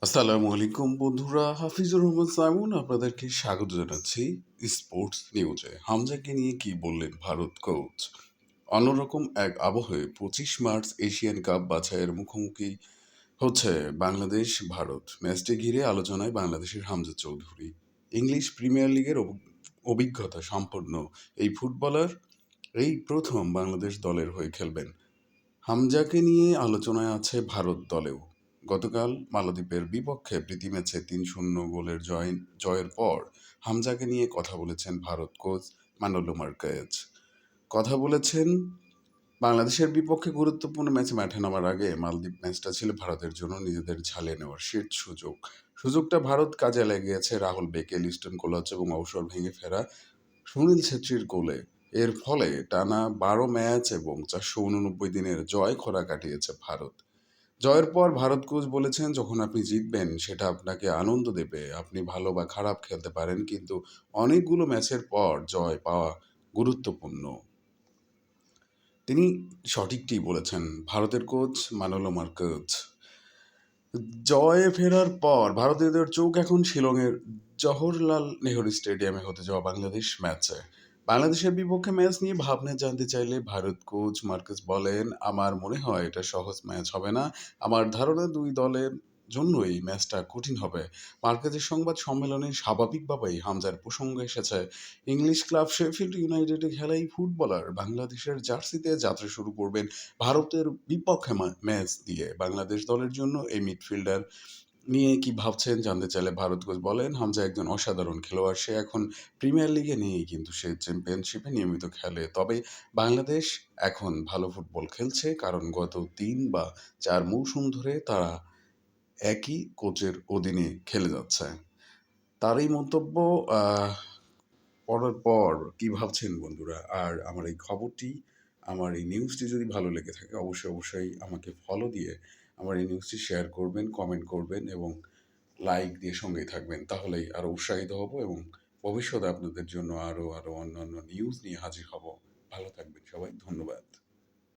আসসালামু আলাইকুম বন্ধুরা, হাফিজুর রহমান সাইমন আপনাদেরকে স্বাগত জানাচ্ছি স্পোর্টস নিউজে। হামজাকে নিয়ে কি বললেন ভারত কোচ? অন্যরকম এক আবহে 25 মার্চ এশিয়ান কাপ বাছাইয়ের মুখোমুখি হচ্ছে বাংলাদেশ ভারত। ম্যাচটি ঘিরে আলোচনায় বাংলাদেশের হামজা চৌধুরী। ইংলিশ প্রিমিয়ার লিগের অভিজ্ঞতা সম্পন্ন এই ফুটবলার এই প্রথম বাংলাদেশ দলের হয়ে খেলবেন। হামজাকে নিয়ে আলোচনায় আছে ভারত দলেও। গতকাল মালদ্বীপের বিপক্ষে প্রীতি ম্যাচে ৩-০ গোলের জয়ের পর হামজাকে নিয়ে কথা বলেছেন ভারত কোচ মানোলো মার্কেজ। কথা বলেছেন, বাংলাদেশের বিপক্ষে গুরুত্বপূর্ণ ম্যাচে মাঠে নামার আগে মালদ্বীপ ম্যাচটা ছিল ভারতের জন্য নিজেদের ঝালিয়ে নেওয়ার শেষ সুযোগ। সুযোগটা ভারত কাজে লাগিয়েছে রাহুল বেকে, লিস্টন কোলাচ এবং অবসর ভেঙে ফেরা সুনীল ছেত্রীর গোলে। এর ফলে টানা ১২ ম্যাচ এবং ৪৮৯ দিনের জয় খরা কাটিয়েছে ভারত। জয়ের পর ভারত কোচ বলেছেন, যখন আপনি জিতবেন সেটা আপনাকে আনন্দ দেবে। আপনি ভালো বা খারাপ খেলতে পারেন, কিন্তু অনেকগুলো ম্যাচের পর জয় পাওয়া গুরুত্বপূর্ণ। তিনি সঠিকটি বলেছেন ভারতের কোচ মানোলো মার্কেজ। জয়ে ফেরার পর ভারতীয়দের চোখ এখন শিলংয়ের জওহরলাল নেহরু স্টেডিয়ামে হতে যাওয়া বাংলাদেশ ম্যাচে। বাংলাদেশের বিপক্ষে ম্যাচ নিয়ে ভাবনা জানতে চাইলে ভারত কোচ মার্কেস বলেন, আমার মনে হয় এটা সহজ ম্যাচ হবে না। আমার ধারণা দুই দলের জন্যই ম্যাচটা কঠিন হবে। মার্কেজের সংবাদ সম্মেলনে স্বাভাবিকভাবেই হামজার প্রসঙ্গ এসেছে। ইংলিশ ক্লাব শেফিল্ড ইউনাইটেডে খেলা এই ফুটবলার বাংলাদেশের জার্সিতে যাত্রা শুরু করবেন ভারতের বিপক্ষে ম্যাচ দিয়ে। বাংলাদেশ দলের জন্য এই মিডফিল্ডার নিয়ে কি ভাবছেন জানতে চাইলে ভারত কোচ বলেন, হামজা একজন অসাধারণ খেলোয়াড়। সে এখন প্রিমিয়ার লিগে নেই, কিন্তু সে চ্যাম্পিয়নশিপে নিয়মিত খেলে। তবে বাংলাদেশ এখন ভালো ফুটবল খেলছে, কারণ গত ৩ বা ৪ মৌসুম ধরে তারা একই কোচের অধীনে খেলে যাচ্ছে। তার এই মন্তব্য আহ, পড়ার পর কি ভাবছেন বন্ধুরা? আর আমার এই খবরটি, আমার এই নিউজটি যদি ভালো লেগে থাকে অবশ্যই আমাকে ফলো দিয়ে আমার এই নিউজটি শেয়ার করবেন, কমেন্ট করবেন এবং লাইক দিয়ে সঙ্গেই থাকবেন। তাহলেই আরও উৎসাহিত হব এবং ভবিষ্যতে আপনাদের জন্য আরও অন্যান্য নিউজ নিয়ে হাজির হব। ভালো থাকবেন সবাই। ধন্যবাদ।